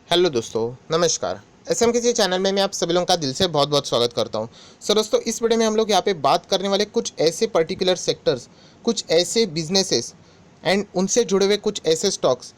Hello दोस्तों, नमस्कार। SMKC channel में मैं आप सभी लोगों का दिल से बहुत बहुत स्वागत करता हूं। सो दोस्तों, इस वीडियो में हम लोग यहाँ पे बात करने वाले कुछ ऐसे पर्टिकुलर सेक्टर्स, कुछ ऐसे बिजनेसेस एंड उनसे जुड़े हुए कुछ ऐसे स्टॉक्स।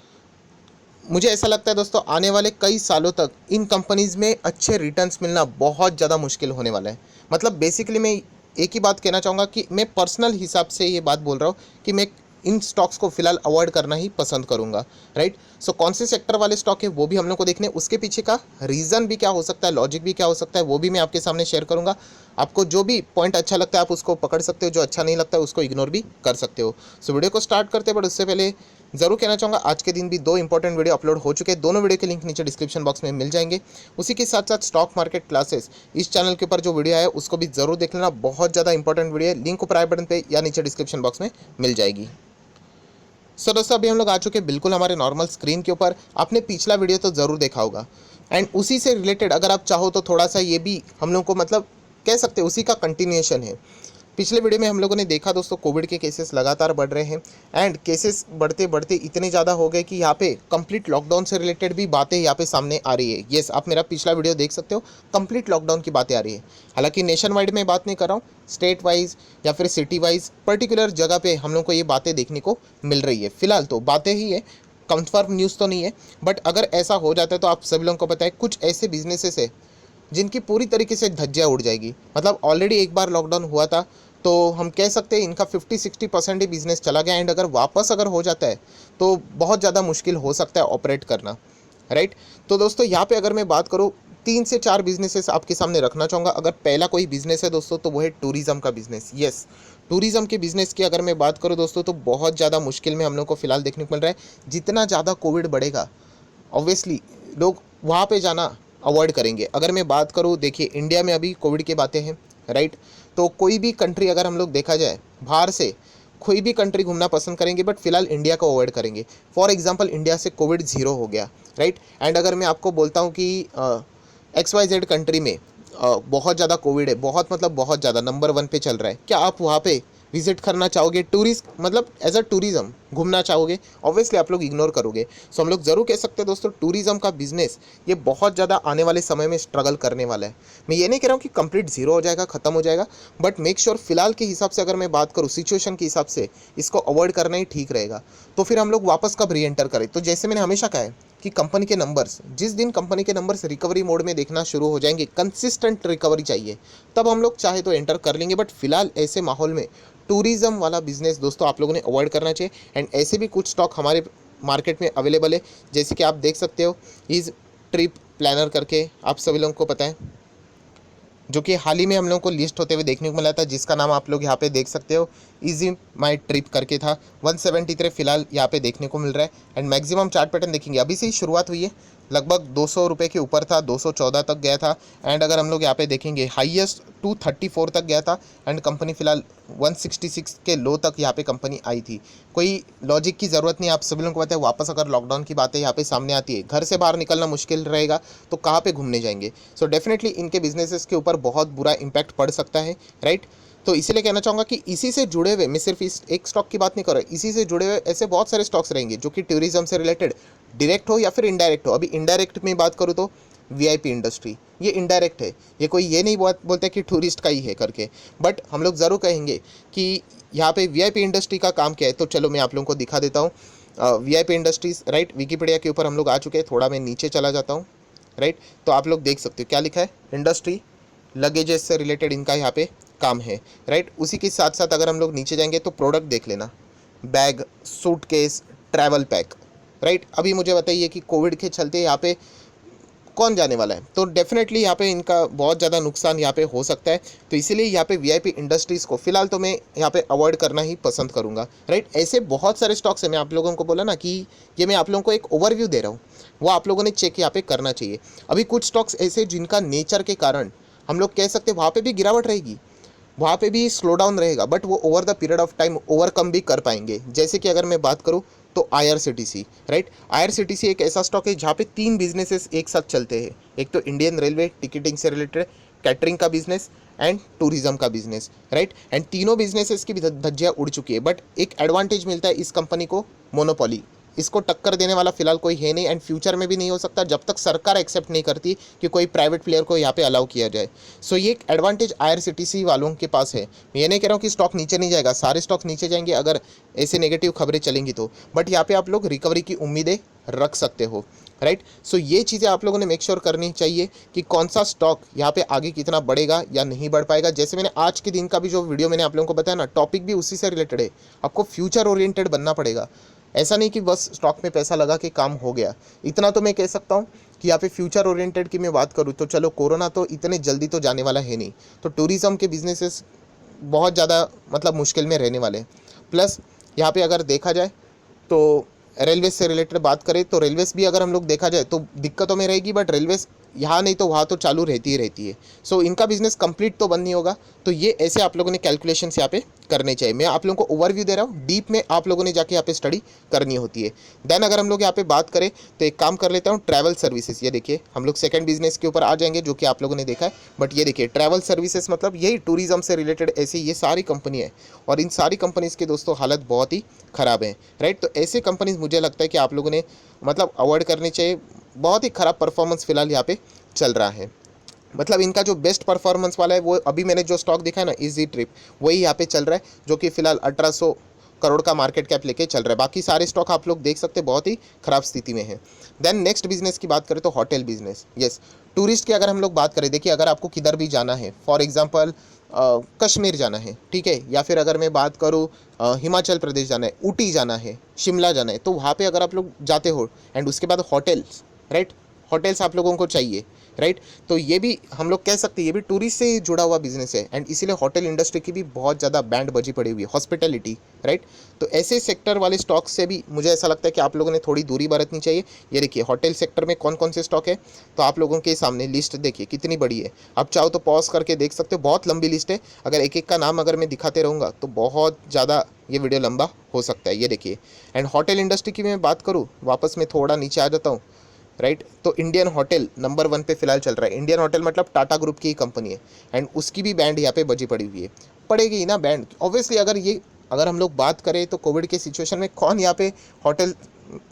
मुझे ऐसा लगता है दोस्तों, आने वाले कई सालों तक इन कंपनीज़ में अच्छे रिटर्न्स मिलना बहुत ज़्यादा मुश्किल होने वाला है। मतलब बेसिकली मैं एक ही बात कहना चाहूँगा कि मैं पर्सनल हिसाब से ये बात बोल रहा हूँ कि मैं इन स्टॉक्स को फिलहाल अवॉइड करना ही पसंद करूँगा। राइट। सो कौन से सेक्टर वाले स्टॉक है वो भी हम लोग को देखने, उसके पीछे का रीज़न भी क्या हो सकता है, लॉजिक भी क्या हो सकता है, वो भी मैं आपके सामने शेयर करूँगा। आपको जो भी पॉइंट अच्छा लगता है आप उसको पकड़ सकते हो, जो अच्छा नहीं लगता है उसको इग्नोर भी कर सकते हो। सो वीडियो को स्टार्ट करते हैं, बट उससे पहले ज़रूर कहना चाहूँगा, आज के दिन भी दो इंपॉर्टेंट वीडियो अपलोड हो चुके हैं। दोनों वीडियो के लिंक नीचे डिस्क्रिप्शन बॉक्स में मिल जाएंगे। उसी के साथ साथ स्टॉक मार्केट क्लासेस इस चैनल के ऊपर जो वीडियो है उसको भी ज़रूर देख लेना, बहुत ज़्यादा इंपॉर्टेंट वीडियो है। लिंक ऊपर आई बटन पे या नीचे डिस्क्रिप्शन बॉक्स में मिल जाएगी। सो दोस्तों, अभी हम लोग आ चुके हैं बिल्कुल हमारे नॉर्मल स्क्रीन के ऊपर। आपने पिछला वीडियो तो ज़रूर देखा होगा एंड उसी से रिलेटेड अगर आप चाहो तो थोड़ा सा ये भी हम लोग को मतलब कह सकते हैं उसी का कंटिन्यूएशन है। पिछले वीडियो में हम लोगों ने देखा दोस्तों, कोविड के केसेस लगातार बढ़ रहे हैं एंड केसेस बढ़ते बढ़ते इतने ज़्यादा हो गए कि यहाँ पे कंप्लीट लॉकडाउन से रिलेटेड भी बातें यहाँ पे सामने आ रही है। येस, आप मेरा पिछला वीडियो देख सकते हो, कंप्लीट लॉकडाउन की बातें आ रही है। हालांकि नेशन वाइड में बात नहीं कर रहा हूँ, स्टेट वाइज या फिर सिटी वाइज पर्टिकुलर जगह पे हम लोग को ये बातें देखने को मिल रही है। फिलहाल तो बातें ही है, कंफर्म न्यूज़ तो नहीं है। बट अगर ऐसा हो जाता है तो आप सभी लोगों को पता है कुछ ऐसे बिजनेसेस है जिनकी पूरी तरीके से धज्जियाँ उड़ जाएगी। मतलब ऑलरेडी एक बार लॉकडाउन हुआ था तो हम कह सकते हैं इनका 50-60% ही बिजनेस चला गया एंड अगर वापस अगर हो जाता है तो बहुत ज़्यादा मुश्किल हो सकता है ऑपरेट करना। राइट। तो दोस्तों, यहाँ पे अगर मैं बात करूँ, 3 से 4 बिजनेसेस आपके सामने रखना चाहूँगा। अगर पहला कोई बिजनेस है दोस्तों तो वो है टूरिज़्म का बिजनेस। यस, टूरिज़्म के बिजनेस की अगर मैं बात करूँ दोस्तों तो बहुत ज़्यादा मुश्किल में हम लोग को फिलहाल देखने को मिल रहा है। जितना ज़्यादा कोविड बढ़ेगा ऑब्वियसली लोग वहाँ पे जाना अवॉइड करेंगे। अगर मैं बात करूँ, देखिए इंडिया में अभी कोविड की बातें हैं। राइट। तो कोई भी कंट्री अगर हम लोग देखा जाए बाहर से कोई भी कंट्री घूमना पसंद करेंगे, बट फिलहाल इंडिया को अवॉइड करेंगे। फॉर एग्जांपल, इंडिया से कोविड ज़ीरो हो गया। राइट। एंड अगर मैं आपको बोलता हूँ कि XYZ कंट्री में बहुत ज़्यादा कोविड है, बहुत मतलब बहुत ज़्यादा नंबर 1 पे चल रहा है, क्या आप वहाँ पे विजिट करना चाहोगे? टूरिस्ट मतलब एज अ टूरिज़्म घूमना चाहोगे? ऑब्वियसली आप लोग इग्नोर करोगे। सो हम लोग ज़रूर कह सकते हैं दोस्तों, टूरिज़्म का बिजनेस ये बहुत ज़्यादा आने वाले समय में स्ट्रगल करने वाला है। मैं ये नहीं कह रहा हूँ कि कंप्लीट ज़ीरो हो जाएगा, ख़त्म हो जाएगा, बट मेक श्योर फिलहाल के हिसाब से अगर मैं बात करूँ सिचुएशन के हिसाब से इसको अवॉइड करना ही ठीक रहेगा। तो फिर हम लोग वापस कब री एंटर करें? तो जैसे मैंने हमेशा कहा है कि कंपनी के नंबर्स, जिस दिन कंपनी के नंबर्स रिकवरी मोड में देखना शुरू हो जाएंगे, कंसिस्टेंट रिकवरी चाहिए, तब हम लोग चाहे तो एंटर कर लेंगे। बट फिलहाल ऐसे माहौल में टूरिज़्म वाला बिजनेस दोस्तों आप लोगों ने अवॉइड करना चाहिए। एंड ऐसे भी कुछ स्टॉक हमारे मार्केट में अवेलेबल है, जैसे कि आप देख सकते हो इज़ ट्रिप प्लानर करके, आप सभी लोगों को पता है, जो कि हाल ही में हम लोगों को लिस्ट होते हुए देखने को मिला था, जिसका नाम आप लोग यहाँ पे देख सकते हो, इजी माई ट्रिप करके था। 173 फिलहाल यहाँ पे देखने को मिल रहा है। एंड मैक्सिमम चार्ट पैटर्न देखेंगे, अभी से ही शुरुआत हुई है, लगभग 200 रुपये के ऊपर था, 214 तक गया था। एंड अगर हम लोग यहाँ पे देखेंगे हाईएस्ट 234 तक गया था एंड कंपनी फिलहाल 166 के लो तक यहाँ पे कंपनी आई थी। कोई लॉजिक की ज़रूरत नहीं, आप सभी लोगों को पता है। वापस अगर लॉकडाउन की बातें यहाँ पे सामने आती है, घर से बाहर निकलना मुश्किल रहेगा, तो कहाँ पे घूमने जाएंगे? सो डेफिनेटली इनके बिजनेसेस के ऊपर बहुत बुरा इम्पैक्ट पड़ सकता है। राइट। तो इसीलिए कहना चाहूँगा कि इसी से जुड़े हुए, मैं सिर्फ इस एक स्टॉक की बात नहीं कर रहा, इसी से जुड़े हुए ऐसे बहुत सारे स्टॉक्स रहेंगे जो कि टूरिज्म से रिलेटेड डायरेक्ट हो या फिर इनडायरेक्ट हो। अभी इनडायरेक्ट में बात करूँ तो वीआईपी इंडस्ट्री, ये इनडायरेक्ट है, ये कोई ये नहीं बोलते कि टूरिस्ट का ही है करके, बट हम लोग ज़रूर कहेंगे कि यहाँ पे वीआईपी इंडस्ट्री का काम क्या है। तो चलो मैं आप लोगों को दिखा देता हूँ। वीआईपी इंडस्ट्रीज़, राइट, विकीपीडिया के ऊपर हम लोग आ चुके हैं। थोड़ा मैं नीचे चला जाता हूँ। राइट। तो आप लोग देख सकते हो क्या लिखा है, इंडस्ट्री लगेजेस से रिलेटेड इनका यहाँ पे काम है। राइट। उसी के साथ साथ अगर हम लोग नीचे जाएंगे तो प्रोडक्ट देख लेना, bag, suitcase, travel pack. Right. अभी मुझे बताइए कि कोविड के चलते यहाँ पे कौन जाने वाला है, तो डेफिनेटली यहाँ पे इनका बहुत ज़्यादा नुकसान यहाँ पे हो सकता है। तो इसीलिए यहाँ पे वीआईपी इंडस्ट्रीज़ को फिलहाल तो मैं यहाँ पे अवॉइड करना ही पसंद करूँगा। राइट। ऐसे बहुत सारे स्टॉक्स हैं, मैं आप लोगों को बोला ना कि ये मैं आप लोगों को एक ओवरव्यू दे रहा हूँ, वो आप लोगों ने चेक यहाँ पे करना चाहिए। अभी कुछ स्टॉक्स ऐसे जिनका नेचर के कारण हम लोग कह सकते हैं वहाँ पे भी गिरावट रहेगी, वहाँ पे भी स्लो डाउन रहेगा, बट वो over the period of time overcome भी कर पाएंगे। जैसे कि अगर मैं बात करूँ तो IRCTC। राइट। IRCTC एक ऐसा स्टॉक है जहाँ पे 3 बिजनेसेस एक साथ चलते हैं। एक तो इंडियन रेलवे टिकटिंग से रिलेटेड, कैटरिंग का बिजनेस एंड टूरिज्म का बिजनेस। राइट। एंड तीनों बिजनेसेस की भी धज्जियाँ उड़ चुकी है, बट एक एडवांटेज मिलता है इस कंपनी को, मोनोपोली। इसको टक्कर देने वाला फिलहाल कोई है नहीं, एंड फ्यूचर में भी नहीं हो सकता जब तक सरकार एक्सेप्ट नहीं करती कि कोई प्राइवेट प्लेयर को यहाँ पे अलाउ किया जाए। सो ये एक एडवांटेज IRCTC वालों के पास है। मैं ये नहीं कह रहा हूँ कि स्टॉक नीचे नहीं जाएगा, सारे स्टॉक नीचे जाएंगे अगर ऐसे नेगेटिव खबरें चलेंगी तो, बट यहाँ पे आप लोग रिकवरी की उम्मीदें रख सकते हो, राइट। सो ये चीज़ें आप लोगों ने मेक श्योर करनी चाहिए कि कौन सा स्टॉक यहाँ पे आगे कितना बढ़ेगा या नहीं बढ़ पाएगा। जैसे मैंने आज के दिन का भी जो वीडियो मैंने आप लोगों को बताया ना, टॉपिक भी उसी से रिलेटेड है। आपको फ्यूचर ओरिएंटेड बनना पड़ेगा, ऐसा नहीं कि बस स्टॉक में पैसा लगा के काम हो गया। इतना तो मैं कह सकता हूँ कि यहाँ पे फ्यूचर ओरिएंटेड की मैं बात करूँ तो चलो, कोरोना तो इतने जल्दी तो जाने वाला है नहीं, तो टूरिज़्म के बिजनेसेस बहुत ज़्यादा मतलब मुश्किल में रहने वाले हैं। प्लस यहाँ पे अगर देखा जाए तो रेलवे से रिलेटेड बात करें तो रेलवेज़ भी अगर हम लोग देखा जाए तो दिक्कतों में रहेगी, बट रेलवेज़ यहाँ नहीं तो वहाँ तो चालू रहती ही रहती है। सो इनका बिजनेस कंप्लीट तो बंद नहीं होगा। तो ये ऐसे आप लोगों ने कैलकुलेशंस यहाँ पे करने चाहिए। मैं आप लोगों को ओवरव्यू दे रहा हूँ, डीप में आप लोगों ने जाके यहाँ पे स्टडी करनी होती है। देन अगर हम लोग यहाँ पे बात करें तो एक काम कर लेता हूँ, ट्रैवल सर्विसेज। ये देखिए हम लोग सेकंड बिजनेस के ऊपर आ जाएंगे जो कि आप लोगों ने देखा है, बट ये देखिए ट्रैवल सर्विसेज मतलब यही टूरिज्म से रिलेटेड ऐसी ये सारी कंपनी है, और इन सारी कंपनीज़ के दोस्तों हालत बहुत ही ख़राब है, राइट। तो ऐसे कंपनीज़ मुझे लगता है कि आप लोगों ने मतलब अवॉइड करनी चाहिए। बहुत ही ख़राब परफॉर्मेंस फिलहाल यहाँ पे चल रहा है। मतलब इनका जो बेस्ट परफॉर्मेंस वाला है वो अभी मैंने जो स्टॉक दिखा है ना, इजी ट्रिप, वही यहाँ पे चल रहा है, जो कि फिलहाल 1800 करोड़ का मार्केट कैप लेके चल रहा है। बाकी सारे स्टॉक आप लोग देख सकते हैं बहुत ही खराब स्थिति में है। देन नेक्स्ट बिजनेस की बात करें तो होटल बिजनेस। यस, टूरिस्ट की अगर हम लोग बात करें, देखिए अगर आपको किधर भी जाना है, फॉर एग्जांपल कश्मीर जाना है, ठीक है, या फिर अगर मैं बात करूँ हिमाचल प्रदेश जाना है, ऊटी जाना है, शिमला जाना है, तो वहाँ पे अगर आप लोग जाते हो एंड उसके बाद होटल्स, राइट, होटल्स आप लोगों को चाहिए, राइट। तो ये भी हम लोग कह सकते हैं ये भी टूरिस्ट से ही जुड़ा हुआ बिजनेस है, एंड इसीलिए होटल इंडस्ट्री की भी बहुत ज़्यादा बैंड बजी पड़ी हुई है, हॉस्पिटैलिटी, राइट। तो ऐसे सेक्टर वाले स्टॉक से भी मुझे ऐसा लगता है कि आप लोगों ने थोड़ी दूरी बरतनी चाहिए। ये देखिए होटल सेक्टर में कौन कौन से स्टॉक है, तो आप लोगों के सामने लिस्ट देखिए कितनी बड़ी है। आप चाहो तो पॉज करके देख सकते हो, बहुत लंबी लिस्ट है। अगर एक एक का नाम अगर मैं दिखाते रहूँगा तो बहुत ज़्यादा ये वीडियो लंबा हो सकता है। ये देखिए, एंड होटल इंडस्ट्री की मैं बात करूँ, वापस मैं थोड़ा नीचे आ जाता हूँ, राइट। तो इंडियन होटल नंबर 1 पे फिलहाल चल रहा है। इंडियन होटल मतलब टाटा ग्रुप की ही कंपनी है, एंड उसकी भी बैंड यहाँ पे बजी पड़ी हुई है, पड़ेगी ना बैंड ऑब्वियसली। अगर हम लोग बात करें तो कोविड के सिचुएशन में कौन यहाँ पे होटल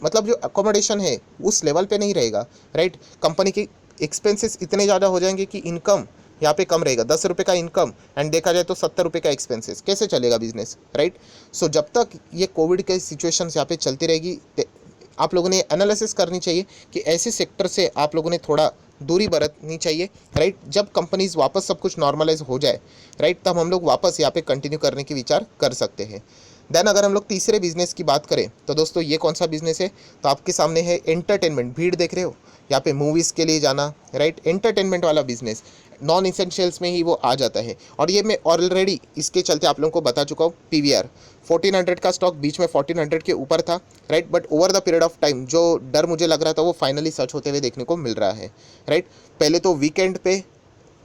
मतलब जो अकोमोडेशन है उस लेवल पे नहीं रहेगा, राइट। कंपनी के एक्सपेंसेस इतने ज़्यादा हो जाएंगे कि इनकम यहाँ पे कम रहेगा। 10 रुपये का इनकम एंड देखा जाए तो 70 रुपये का एक्सपेंसेस, कैसे चलेगा बिजनेस, राइट। सो जब तक ये कोविड के सिचुएशन यहाँ पे चलती रहेगी, आप लोगों ने एनालिसिस करनी चाहिए कि ऐसे सेक्टर से आप लोगों ने थोड़ा दूरी बरतनी चाहिए, राइट। जब कंपनीज वापस सब कुछ नॉर्मलाइज हो जाए, राइट, तब हम लोग वापस यहाँ पे कंटिन्यू करने की विचार कर सकते हैं। देन अगर हम लोग तीसरे बिजनेस की बात करें तो दोस्तों ये कौन सा बिजनेस है, तो आपके सामने है एंटरटेनमेंट। भीड़ देख रहे हो, यहाँ पे मूवीज़ के लिए जाना, राइट, एंटरटेनमेंट वाला बिजनेस नॉन इसेंशियल्स में ही वो आ जाता है। और ये मैं ऑलरेडी इसके चलते आप लोगों को बता चुका हूँ। PVR 1400 का स्टॉक बीच में 1400 के ऊपर था, right, but over the period of time जो डर मुझे लग रहा था वो फाइनली सच होते हुए देखने को मिल रहा है, राइट। पहले तो वीकेंड पे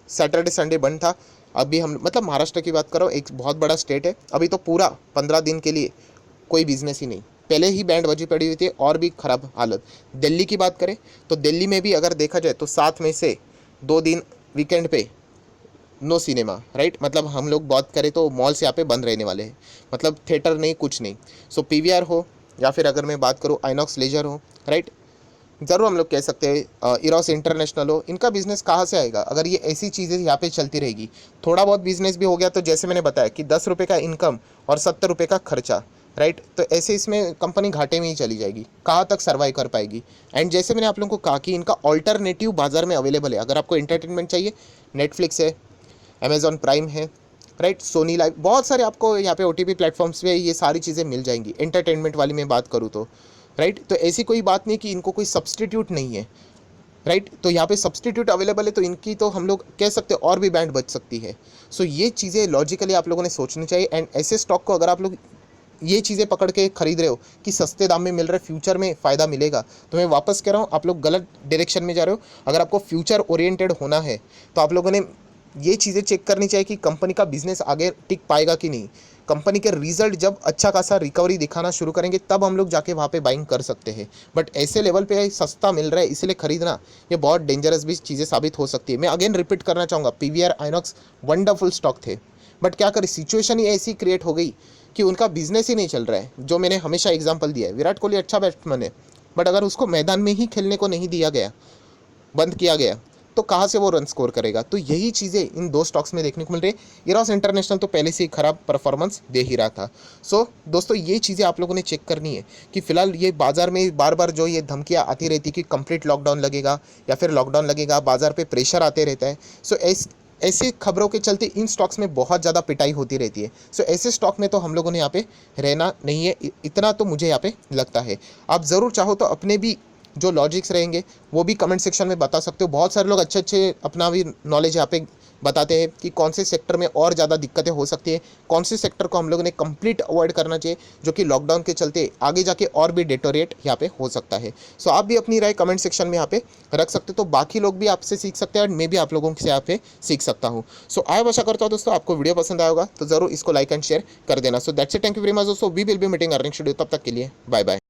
सैटरडे संडे बंद था, अभी हम मतलब महाराष्ट्र की बात करो, एक बहुत बड़ा स्टेट है, अभी तो पूरा 15 दिन के लिए कोई बिजनेस ही नहीं, पहले ही बैंड बजी पड़ी हुई थी और भी ख़राब हालत। दिल्ली की बात करें तो दिल्ली में भी अगर देखा जाए तो 7 में से 2 दिन वीकेंड पे नो सिनेमा, राइट। मतलब हम लोग बात करें तो मॉल्स यहाँ पे बंद रहने वाले हैं, मतलब थिएटर नहीं, कुछ नहीं। सो PVR हो या फिर अगर मैं बात करूँ आइनॉक्स लेजर हो, राइट, ज़रूर हम लोग कह सकते हैं इरोस इंटरनेशनल हो, इनका बिजनेस कहाँ से आएगा अगर ये ऐसी चीज़ें यहाँ पे चलती रहेगी। थोड़ा बहुत बिजनेस भी हो गया तो जैसे मैंने बताया कि 10 रुपये का इनकम और 70 रुपये का खर्चा, राइट, तो ऐसे इसमें कंपनी घाटे में ही चली जाएगी, कहाँ तक सर्वाइव कर पाएगी। एंड जैसे मैंने आप लोगों को कहा कि इनका ऑल्टरनेटिव बाजार में अवेलेबल है। अगर आपको एंटरटेनमेंट चाहिए, नेटफ्लिक्स है, अमेजॉन प्राइम है, राइट, सोनी लाइव, बहुत सारे आपको यहाँ पे OTP प्लेटफॉर्म्स पे ये सारी चीज़ें मिल जाएंगी। एंटरटेनमेंट वाली मैं बात करूँ तो, राइट, तो ऐसी कोई बात नहीं कि इनको कोई सब्सटीट्यूट नहीं है, राइट। तो यहाँ पे सब्सटीट्यूट अवेलेबल है तो इनकी तो हम लोग कह सकते हैं और भी बैंड बच सकती है। सो ये चीज़ें लॉजिकली आप लोगों ने सोचनी चाहिए। एंड ऐसे स्टॉक को अगर आप लोग ये चीज़ें पकड़ के खरीद रहे हो कि सस्ते दाम में मिल रहा है, फ्यूचर में फ़ायदा मिलेगा, तो मैं वापस कह रहा हूँ आप लोग गलत डायरेक्शन में जा रहे हो। अगर आपको फ्यूचर ओरिएंटेड होना है तो आप लोगों ने ये चीज़ें चेक करनी चाहिए कि कंपनी का बिजनेस आगे टिक पाएगा कि नहीं। कंपनी के रिजल्ट जब अच्छा खासा रिकवरी दिखाना शुरू करेंगे तब हम लोग जाके वहाँ पे बाइंग कर सकते हैं। बट ऐसे लेवल पे सस्ता मिल रहा है इसलिए खरीदना ये बहुत डेंजरस भी चीज़ें साबित हो सकती है। मैं अगेन रिपीट करना चाहूँगा, PVR आइनॉक्स वंडरफुल स्टॉक थे, बट क्या करें सिचुएशन ही ऐसी क्रिएट हो गई कि उनका बिजनेस ही नहीं चल रहा है। जो मैंने हमेशा एग्जांपल दिया है, विराट कोहली अच्छा बैट्समैन है, बट अगर उसको मैदान में ही खेलने को नहीं दिया गया, बंद किया गया, तो कहाँ से वो रन स्कोर करेगा। तो यही चीज़ें इन दो स्टॉक्स में देखने को मिल रही है। इरॉस इंटरनेशनल तो पहले से ही खराब परफॉर्मेंस दे ही रहा था। सो दोस्तों ये चीज़ें आप लोगों ने चेक करनी है कि फिलहाल ये बाजार में बार बार जो ये धमकियाँ आती रहती कि कंप्लीट लॉकडाउन लगेगा या फिर लॉकडाउन लगेगा, बाजार पे प्रेशर आते रहता है। सो ऐसी खबरों के चलते इन स्टॉक्स में बहुत ज़्यादा पिटाई होती रहती है। सो ऐसे स्टॉक में तो हम लोगों ने यहाँ पे रहना नहीं है, इतना तो मुझे यहाँ पे लगता है। आप ज़रूर चाहो तो अपने भी जो लॉजिक्स रहेंगे वो भी कमेंट सेक्शन में बता सकते हो। बहुत सारे लोग अच्छे अच्छे अपना भी नॉलेज यहाँ पे बताते हैं कि कौन से सेक्टर में और ज़्यादा दिक्कतें हो सकती है, कौन से सेक्टर को हम लोगों ने कंप्लीट अवॉइड करना चाहिए, जो कि लॉकडाउन के चलते आगे जाके और भी डेटोरेट यहाँ पे हो सकता है। सो आप भी अपनी राय कमेंट सेक्शन में यहाँ पे रख सकते हो, तो बाकी लोग भी आपसे सीख सकते हैं और मैं भी आप लोगों से यहाँ पे सीख सकता हूँ। सो आई आशा करता हूँ दोस्तों आपको वीडियो पसंद आया होगा, तो ज़रूर इसको लाइक एंड शेयर कर देना। So that's it, thank you very much दोस्तों, we will be meeting earning schedule. तब तक के लिए बाय बाय।